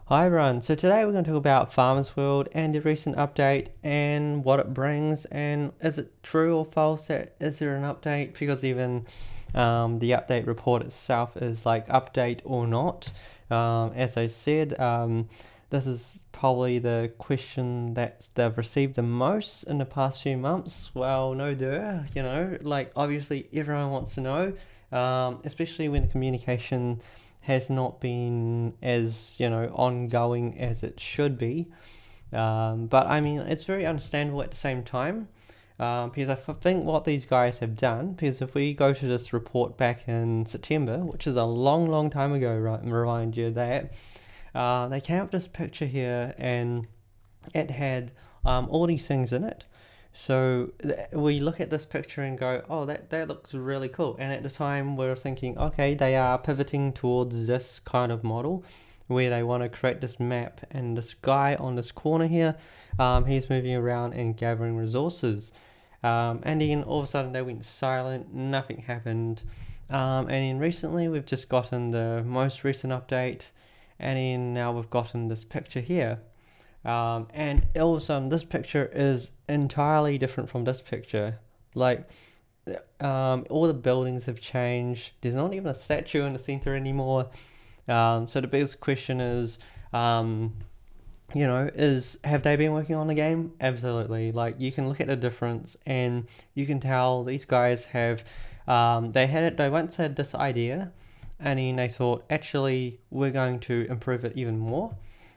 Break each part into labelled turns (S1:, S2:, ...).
S1: Hi everyone, so today we're going to talk about Farmers World and the recent update and what it brings, and is it true or false that is there an update, because even the update report itself is like update or not. As I said, this is probably the question that they've received the most in the past few months. Well, no duh, like obviously everyone wants to know, especially when the communication has not been as ongoing as it should be. But I mean, it's very understandable at the same time, because I think what these guys have done, because if we go to this report back in September, which is a long time ago, right, remind you that, they came up with this picture here, and it had all these things in it. So we look at this picture and go, oh, that looks really cool. And at the time, we were thinking, okay, they are pivoting towards this kind of model where they want to create this map. And this guy on this corner here, he's moving around and gathering resources. And then all of a sudden, they went silent, nothing happened. And then recently, we've just gotten the most recent update. And then now we've gotten this picture here. And also, this picture is entirely different from this picture. Like, all the buildings have changed. There's not even a statue in the center anymore. So the biggest question is, have they been working on the game? Absolutely. Like, you can look at the difference, and you can tell these guys have, they once had this idea, and then they thought, actually, we're going to improve it even more.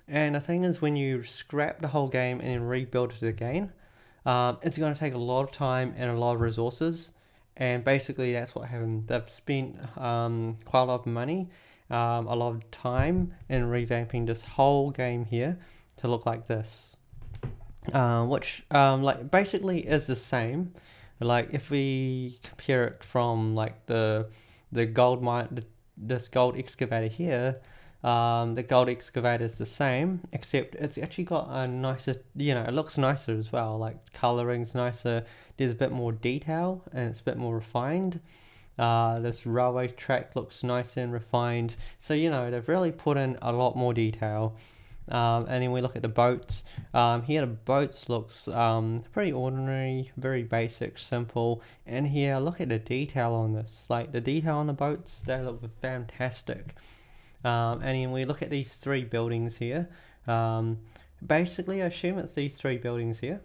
S1: And the thing is, when you scrap the whole game and then rebuild it again, it's going to take a lot of time and a lot of resources. And basically, that's what happened. They've spent quite a lot of money, a lot of time in revamping this whole game here to look like this, which like basically is the same. Like if we compare it from like the gold mine, this gold excavator here. The Gold Excavator is the same, except it's actually got a nicer, it looks nicer as well. Like coloring's nicer. There's a bit more detail and it's a bit more refined. This railway track looks nice and refined. So they've really put in a lot more detail. And then we look at the boats. Here the boats looks pretty ordinary, very basic, simple. And here look at the detail on this. Like the detail on the boats, they look fantastic. And then we look at these three buildings here. Basically, I assume it's these three buildings here.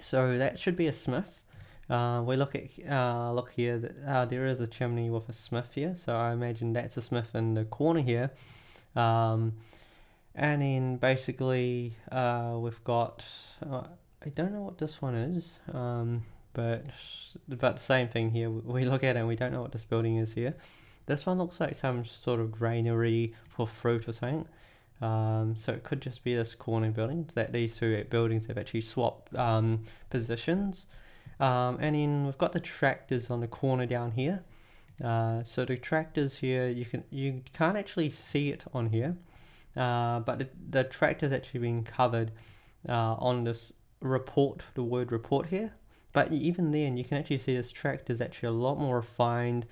S1: So that should be a smith. We look here. There is a chimney with a smith here, so I imagine that's a smith in the corner here. And then basically we've got. I don't know what this one is. But the same thing here. We look at it and we don't know what this building is here. This one looks like some sort of granary for fruit or something. So it could just be this corner building. That these two buildings have actually swapped positions. And then we've got the tractors on the corner down here. So the tractors here, you can't actually see it on here, but the tractor's actually been covered on this report, the word report here. But even then, you can actually see this tractor's actually a lot more refined.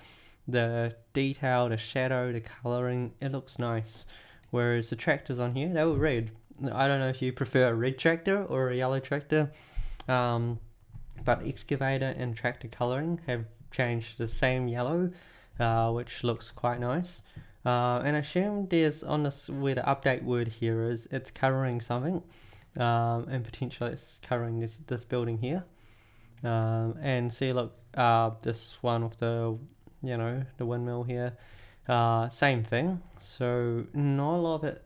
S1: The detail, the shadow, the colouring, it looks nice. Whereas the tractors on here, they were red. I don't know if you prefer a red tractor or a yellow tractor, but excavator and tractor colouring have changed to the same yellow, which looks quite nice. And I assume there's on this where the update word here is, it's covering something, and potentially it's covering this building here. And see, look, this one with the windmill here, same thing. So not a lot of it,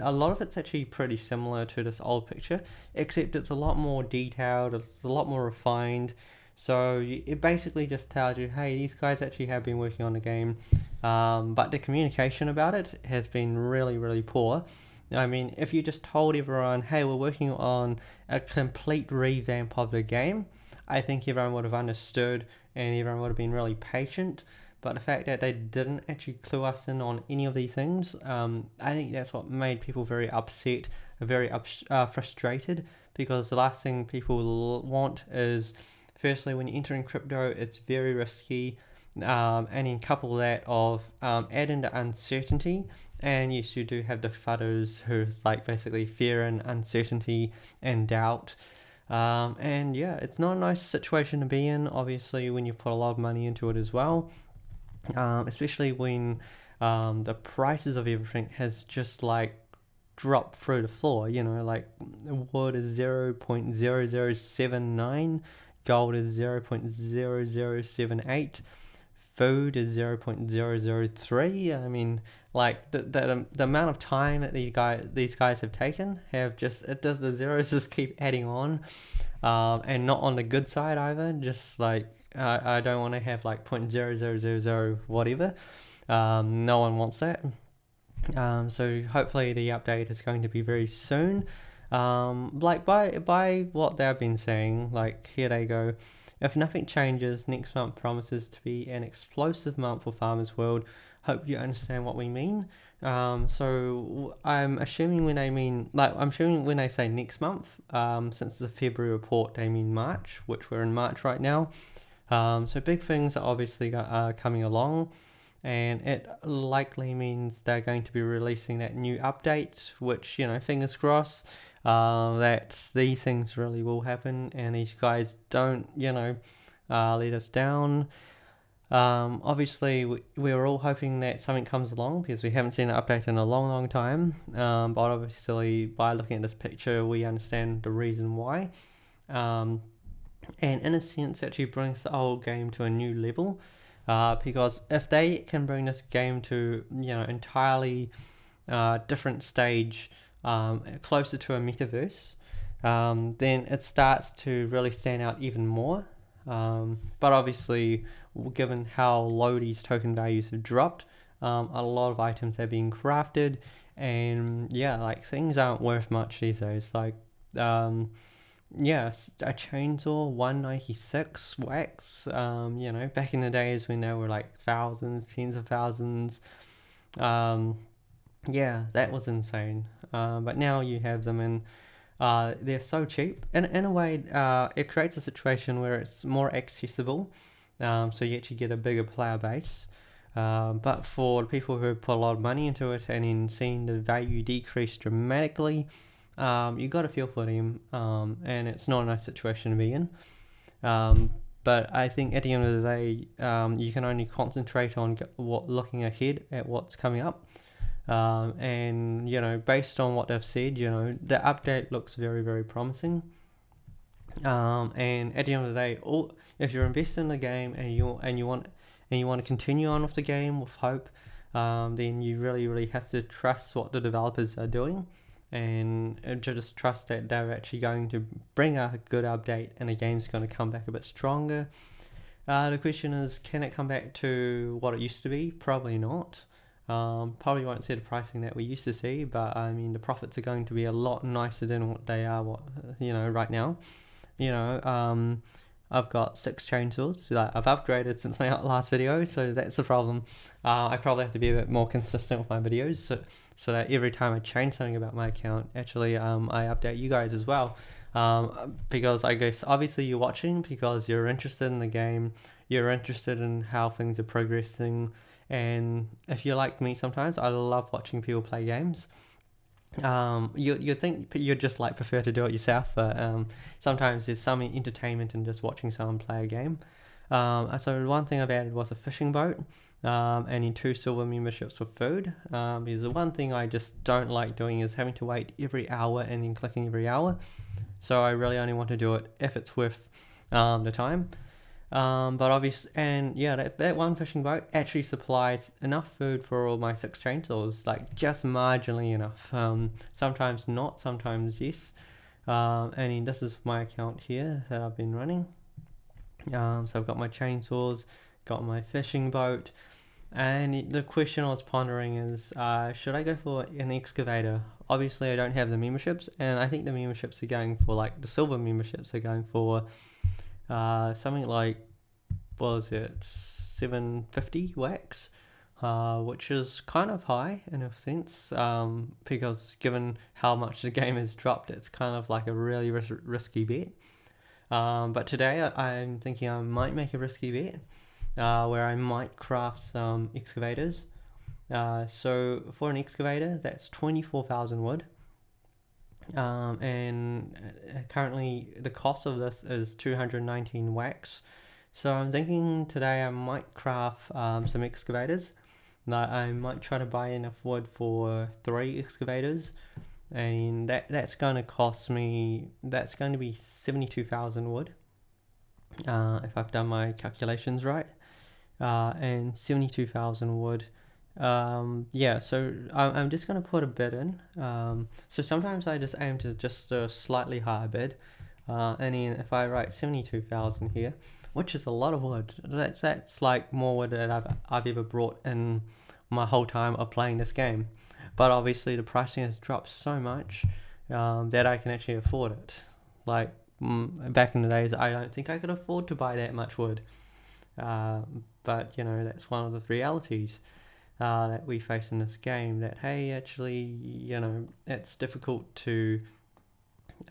S1: a lot of it's actually pretty similar to this old picture, except it's a lot more detailed, it's a lot more refined. So it basically just tells you, hey, these guys actually have been working on the game, but the communication about it has been really poor. I mean, if you just told everyone, hey, we're working on a complete revamp of the game, I think everyone would have understood and everyone would have been really patient. But the fact that they didn't actually clue us in on any of these things, I think that's what made people very upset, very frustrated, because the last thing people want is, firstly, when you're entering crypto, it's very risky, and then couple that of add in the uncertainty, And yes, you do have the fudders who's like basically fear and uncertainty and doubt. And yeah, it's not a nice situation to be in, obviously, when you put a lot of money into it as well. Especially when the prices of everything has just like dropped through the floor. Like wood is 0.0079, gold is 0.0078, food is 0.003. I mean, like the amount of time that these guys have taken have just, it does, the zeros just keep adding on, and not on the good side either. Just like I don't want to have like 0.0000 whatever. No one wants that. So hopefully the update is going to be very soon. Like by what they've been saying, like here they go. If nothing changes, next month promises to be an explosive month for Farmers World. Hope you understand what we mean. So I'm assuming when they say next month, since the February report, they mean March, which we're in March right now. So big things are obviously coming along, and it likely means they're going to be releasing that new update, which, fingers crossed, that these things really will happen and these guys don't, let us down. Obviously, we were all hoping that something comes along because we haven't seen an update in a long time. But obviously, by looking at this picture, we understand the reason why. And in a sense, actually brings the whole game to a new level. Because if they can bring this game to, entirely different stage, closer to a metaverse, then it starts to really stand out even more. But obviously, given how low these token values have dropped, a lot of items are being crafted, and yeah, like things aren't worth much these days. Like, yes, a chainsaw 196 wax. Back in the days when they were like thousands, tens of thousands. Yeah, that was insane. But now you have them in. They're so cheap, and in a way, it creates a situation where it's more accessible, so you actually get a bigger player base. But for people who put a lot of money into it and then seeing the value decrease dramatically, you got to feel for them, and it's not a nice situation to be in. But I think at the end of the day, you can only concentrate on looking ahead at what's coming up. And based on what they've said, the update looks very, very promising. And at the end of the day, if you're invested in the game and you want to continue on with the game with hope, then you really, really have to trust what the developers are doing, and just trust that they're actually going to bring a good update and the game's going to come back a bit stronger. The question is, can it come back to what it used to be? Probably not. Probably won't see the pricing that we used to see, but I mean the profits are going to be a lot nicer than what they are right now. I've got 6 chainsaws that I've upgraded since my last video, so that's the problem. I probably have to be a bit more consistent with my videos, so that every time I change something about my account, actually I update you guys as well. Because I guess obviously you're watching because you're interested in the game, you're interested in how things are progressing, and if you're like me, sometimes I love watching people play games. You think you'd just like prefer to do it yourself, but sometimes there's some entertainment in just watching someone play a game. So one thing I've added was a fishing boat, and then 2 silver memberships for food. Because the one thing I just don't like doing is having to wait every hour and then clicking every hour. So I really only want to do it if it's worth the time. But obviously, and yeah, that one fishing boat actually supplies enough food for all my 6 chainsaws, like just marginally enough. Sometimes not, sometimes yes. And then this is my account here that I've been running. So I've got my chainsaws, got my fishing boat, and the question I was pondering is, should I go for an excavator? Obviously, I don't have the memberships, and I think the memberships are going for, like, the silver memberships are going for something like, what was it, 750 wax, which is kind of high in a sense, because given how much the game has dropped, it's kind of like a really risky bet. But today I'm thinking I might make a risky bet, where I might craft some excavators, So for an excavator, that's 24,000 wood. And currently the cost of this is 219 wax. So I'm thinking today I might craft some excavators. I might try to buy enough wood for 3 excavators, and that's going to cost me, that's going to be 72,000 wood, if I've done my calculations right, and 72,000 wood. Yeah, so I'm just going to put a bid in. So sometimes I just aim to just a slightly higher bid, and then if I write 72,000 here, which is a lot of wood, that's like more wood that I've ever brought in my whole time of playing this game. But obviously the pricing has dropped so much that I can actually afford it. Like back in the days, I don't think I could afford to buy that much wood. But you know, that's one of the realities that we face in this game, that hey, actually, you know, it's difficult to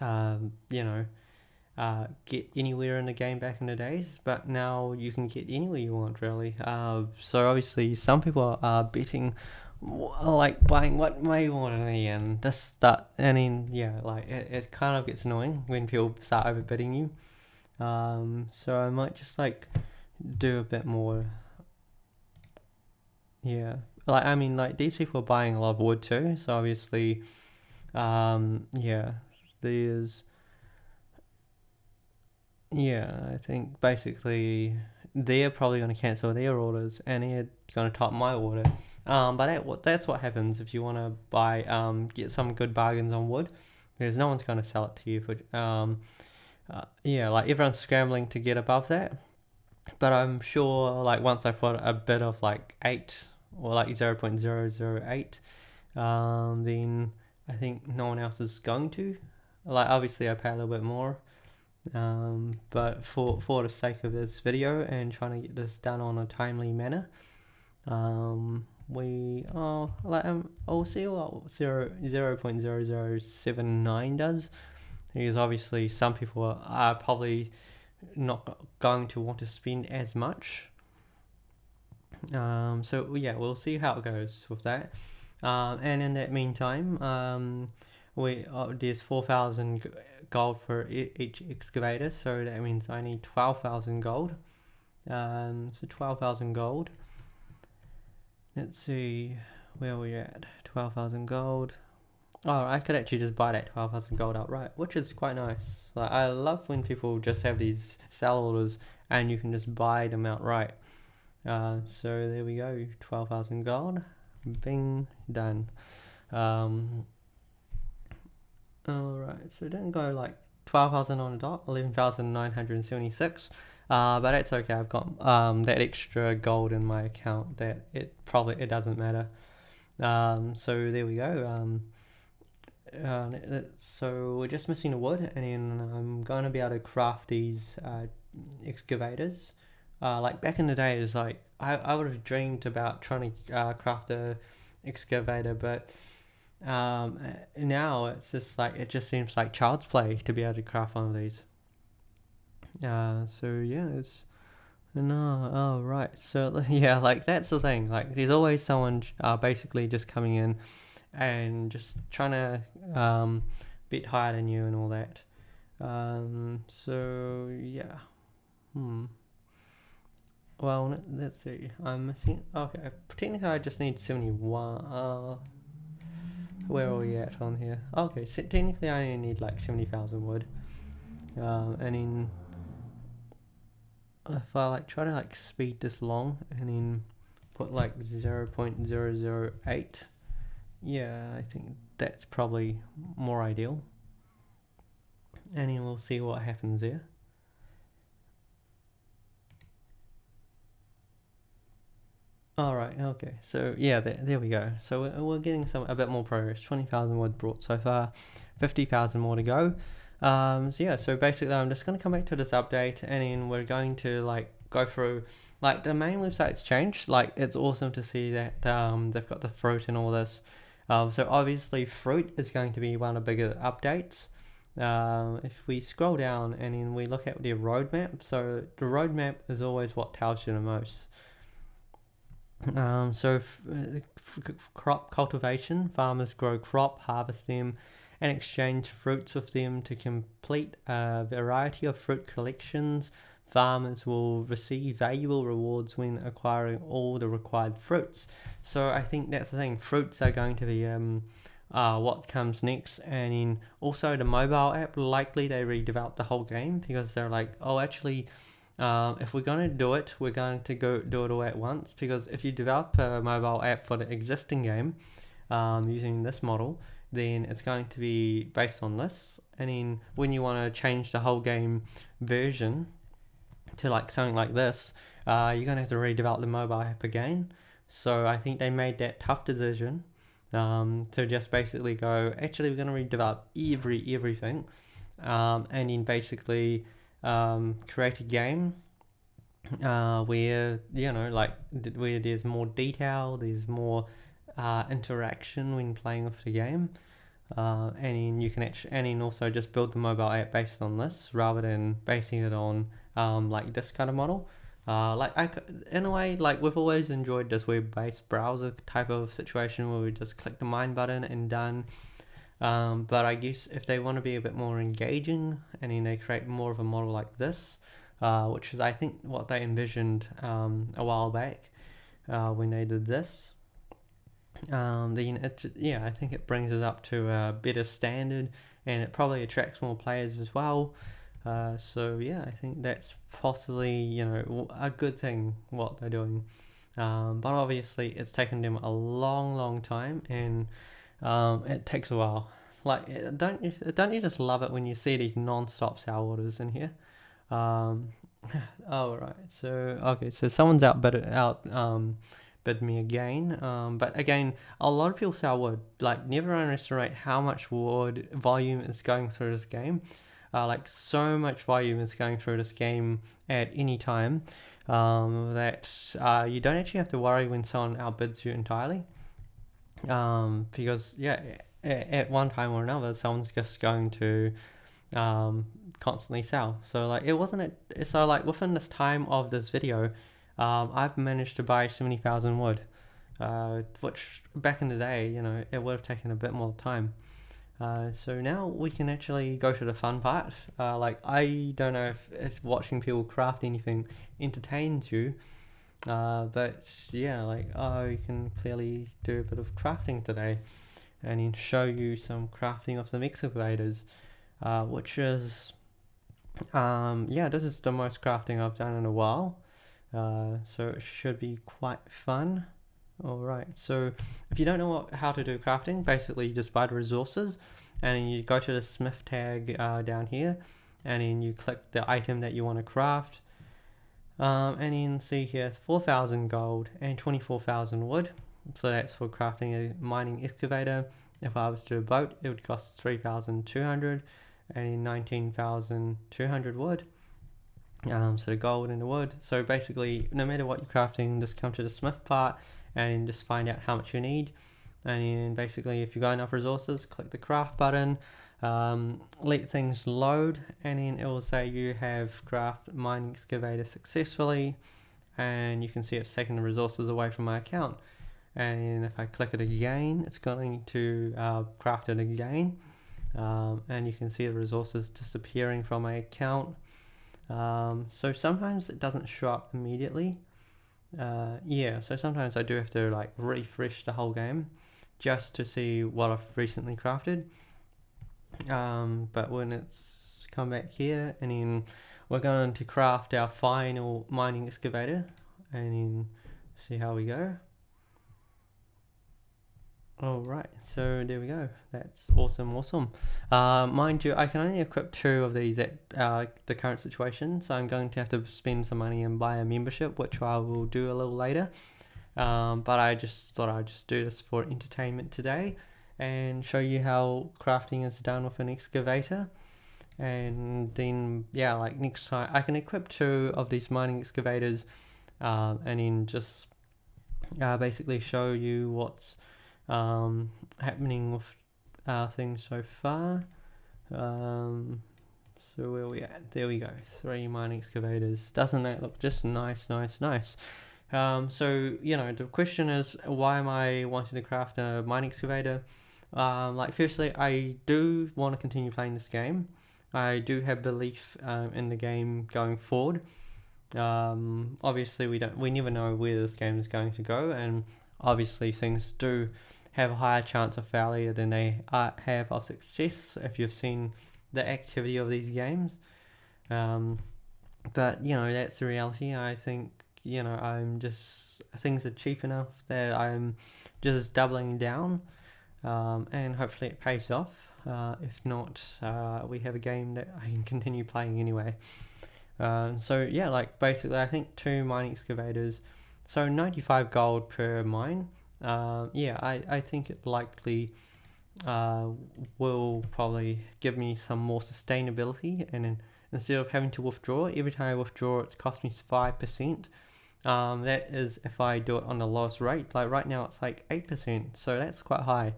S1: you know, get anywhere in the game back in the days, but now you can get anywhere you want, really. So obviously some people are betting, like buying what may want to be, and just start, and then yeah, like it kind of gets annoying when people start overbidding you. So I might just like do a bit more. Yeah, like I mean, like these people are buying a lot of wood too, so obviously yeah, there's, yeah, I think basically they're probably going to cancel their orders and they're going to top my order. But that's what happens if you want to buy, get some good bargains on wood, because no one's going to sell it to you for, yeah, like everyone's scrambling to get above that. But I'm sure, like once I put a bit of like 8 or like 0.008, then I think no one else is going to. Like obviously I pay a little bit more. But for the sake of this video and trying to get this done on a timely manner, I'll see what 0.0079 does, because obviously some people are probably not going to want to spend as much. So yeah, we'll see how it goes with that. And in that meantime, there's 4,000 gold for each excavator, so that means I need 12,000 gold. So 12,000 gold. Let's see where we're at. 12,000 gold. Oh, I could actually just buy that 12,000 gold outright, which is quite nice. Like I love when people just have these sell orders and you can just buy them outright. So there we go, 12,000 gold. Bing, done. Alright, so it didn't go like 12,000 on the dot, 11,976. But that's okay, I've got that extra gold in my account that it doesn't matter. So there we go. So we're just missing the wood, and then I'm going to be able to craft these excavators. Like back in the day, it was like I would have dreamed about trying to craft a excavator, but now it's just like, it just seems like child's play to be able to craft one of these. So yeah, it's no, oh right, so yeah, like that's the thing, like there's always someone basically just coming in and just trying to bit higher than you and all that. So yeah, well, let's see, I'm missing, okay, technically I just need 71. Where are we at on here? Okay, so technically I only need like 70,000 wood. And then if I like try to like speed this along and then put like 0.008, yeah, I think that's probably more ideal. And then we'll see what happens there. Alright, okay, so yeah, there we go. So we're getting a bit more progress. 20,000 wood brought so far, 50,000 more to go. So yeah, so basically I'm just going to come back to this update, and then we're going to like go through, like the main website's changed. Like it's awesome to see that they've got the fruit and all this. So obviously fruit is going to be one of the bigger updates. If we scroll down and then we look at their roadmap, so the roadmap is always what tells you the most. Crop cultivation, farmers grow crop, harvest them, and exchange fruits with them to complete a variety of fruit collections. Farmers will receive valuable rewards when acquiring all the required fruits. So I think that's the thing. Fruits are going to be what comes next, and in also the mobile app, likely they redeveloped the whole game because they're like, oh, actually, if we're going to do it, we're going to go do it all at once, because if you develop a mobile app for the existing game using this model, then it's going to be based on this. And then when you want to change the whole game version to like something like this, you're going to have to redevelop the mobile app again. So I think they made that tough decision to just basically go, actually, we're going to redevelop everything, and then basically create a game where where there's more detail, there's more interaction when playing with the game, and then you can and then also just build the mobile app based on this rather than basing it on like this kind of model. In a way, like we've always enjoyed this web-based browser type of situation where we just click the mine button and done. But I guess if they want to be a bit more engaging, and then they create more of a model like this, which is I think what they envisioned a while back when they did this, then I think it brings us up to a better standard, and it probably attracts more players as well. So yeah, I think that's possibly a good thing what they're doing, but obviously it's taken them a long time, and it takes a while. Like, don't you just love it when you see these non-stop sell orders in here? Oh right, so someone's bid me again. But again, a lot of people sell wood. Like, never underestimate how much wood volume is going through this game. Like, so much volume is going through this game at any time that you don't actually have to worry when someone outbids you entirely. Because at one time or another, someone's just going to constantly sell. So like within this time of this video, I've managed to buy 70,000 wood, which back in the day, it would have taken a bit more time. So now we can actually go to the fun part. Like, I don't know if it's watching people craft anything entertains you, but yeah, like I can clearly do a bit of crafting today, and then show you some crafting of some excavators, which is this is the most crafting I've done in a while, so it should be quite fun. Alright, so if you don't know how to do crafting, basically you just buy the resources, and then you go to the smith tag down here, and then you click the item that you want to craft, and then see here it's 4,000 gold and 24,000 wood. So that's for crafting a mining excavator. If I was to do a boat, it would cost 3,200 and 19,200 wood. So the gold and the wood. So basically, no matter what you're crafting, just come to the smith part and just find out how much you need. And then basically, if you got enough resources, click the craft button, let things load, and then it will say you have craft mining excavator successfully, and you can see it's taken the resources away from my account. And if I click it again, it's going to craft it again, and you can see the resources disappearing from my account. So sometimes it doesn't show up immediately. So sometimes I do have to like refresh the whole game just to see what I've recently crafted. But when it's come back here, and then we're going to craft our final mining excavator, and then see how we go. Alright, so there we go. That's awesome. Mind you, I can only equip 2 of these at the current situation, so I'm going to have to spend some money and buy a membership, which I will do a little later. But I just thought I'd just do this for entertainment today and show you how crafting is done with an excavator. And then, like next time, I can equip 2 of these mining excavators, and then just basically show you what's happening with things so far. So where are we at? There we go. 3 mining excavators. Doesn't that look just nice? So the question is, why am I wanting to craft a mine excavator? Like, firstly, I do want to continue playing this game. I do have belief in the game going forward. Obviously, we never know where this game is going to go, and obviously things do have a higher chance of failure than they have of success if you've seen the activity of these games. But that's the reality. I think I'm just, things are cheap enough that I'm just doubling down, and hopefully it pays off. If not, we have a game that I can continue playing anyway. So yeah, like basically I think 2 mining excavators, so 95 gold per mine. Yeah, I think it likely will probably give me some more sustainability, and then instead of having to withdraw every time I withdraw, it's cost me 5%. That is if I do it on the lowest rate. Like right now it's like 8%, so that's quite high.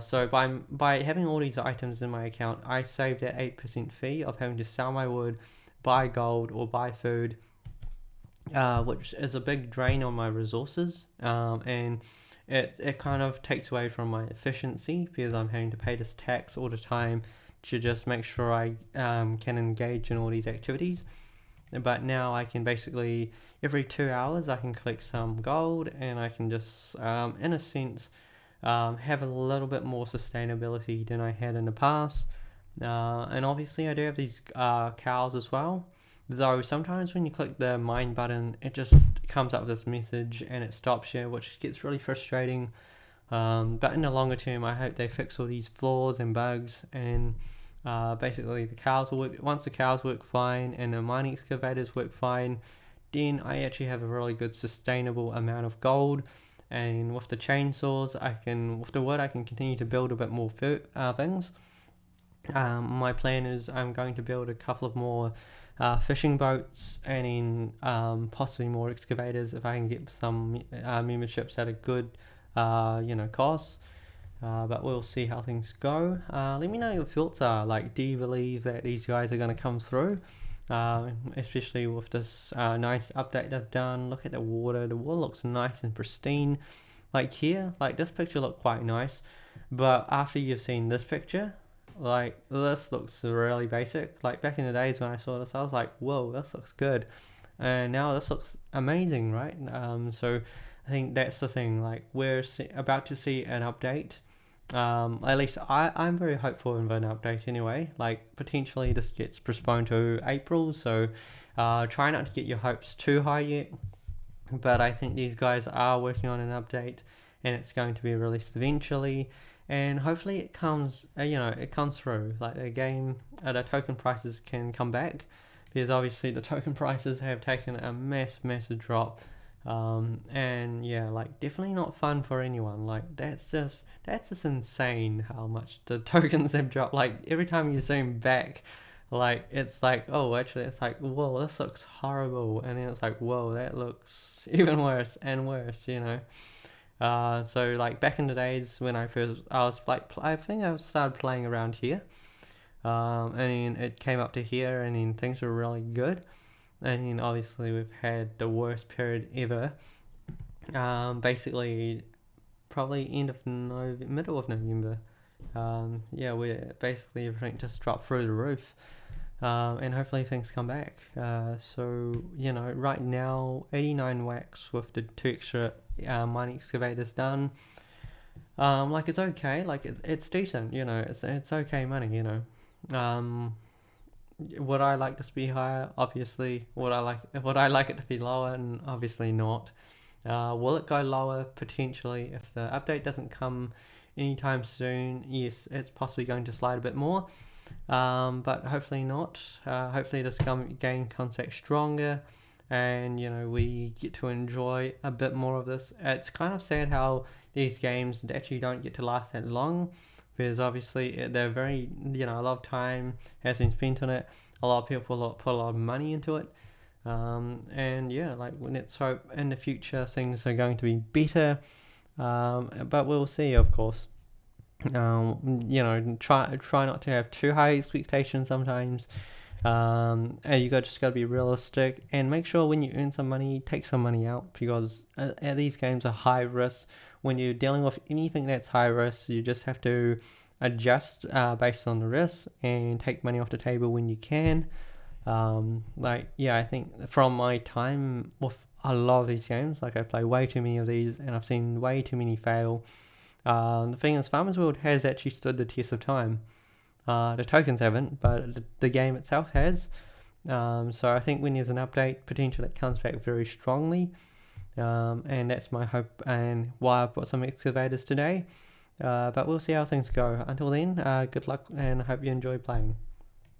S1: So by having all these items in my account, I save that 8% fee of having to sell my wood, buy gold, or buy food, which is a big drain on my resources, and it kind of takes away from my efficiency because I'm having to pay this tax all the time to just make sure I can engage in all these activities. But now I can basically, every 2 hours, I can collect some gold, and I can just, in a sense, have a little bit more sustainability than I had in the past. And obviously I do have these cows as well, though sometimes when you click the mine button, it just comes up with this message and it stops you, which gets really frustrating. But in the longer term, I hope they fix all these flaws and bugs, and basically the cows will work. Once the cows work fine and the mining excavators work fine, then I actually have a really good sustainable amount of gold. And with the chainsaws, with the wood, I can continue to build a bit more things. My plan is I'm going to build a couple of more fishing boats, and then possibly more excavators if I can get some memberships at a good cost. But we'll see how things go. Let me know your thoughts are. Like, do you believe that these guys are going to come through? Especially with this nice update they've done. Look at the water. The water looks nice and pristine. Like here, like this picture looked quite nice, but after you've seen this picture, like this looks really basic. Like back in the days when I saw this, I was like, whoa, this looks good, and now this looks amazing, right? So I think that's the thing. Like we're about to see an update. At least I'm very hopeful of an update anyway. Like potentially this gets postponed to April, so try not to get your hopes too high yet. But I think these guys are working on an update, and it's going to be released eventually, and hopefully it comes through. Like the game, the token prices can come back, because obviously the token prices have taken a massive drop. And yeah, like definitely not fun for anyone. Like that's just insane how much the tokens have dropped. Like every time you zoom back, like it's like, oh, actually it's like, whoa, this looks horrible, and then it's like, whoa, that looks even worse and worse. So like back in the days when I was like, I think I started playing around here, and then it came up to here, and then things were really good. And then obviously we've had the worst period ever. Basically, probably middle of November. Yeah, we're basically everything just dropped through the roof. And hopefully things come back. So right now 89 wax with the 2 extra mining excavators done. Like it's okay. Like it's decent. It's okay money. Would I like this to be higher? Obviously. Would I like it to be lower? And obviously not. Will it go lower? Potentially. If the update doesn't come anytime soon, yes, it's possibly going to slide a bit more. But hopefully not. Hopefully this game comes back stronger, and we get to enjoy a bit more of this. It's kind of sad how these games actually don't get to last that long, because obviously they're very, a lot of time has been spent on it. A lot of people put a lot of money into it. And yeah, like let's hope in the future things are going to be better. But we'll see, of course. Try not to have too high expectations sometimes, And just got to be realistic and make sure when you earn some money, take some money out, because these games are high risk. When you're dealing with anything that's high risk, you just have to adjust based on the risk and take money off the table when you can. I think from my time with a lot of these games, like I play way too many of these and I've seen way too many fail. The thing is, Farmers World has actually stood the test of time. The tokens haven't, but the game itself has. So I think when there's an update, potentially it comes back very strongly. And that's my hope and why I've brought some excavators today. But we'll see how things go. Until then, good luck and I hope you enjoy playing.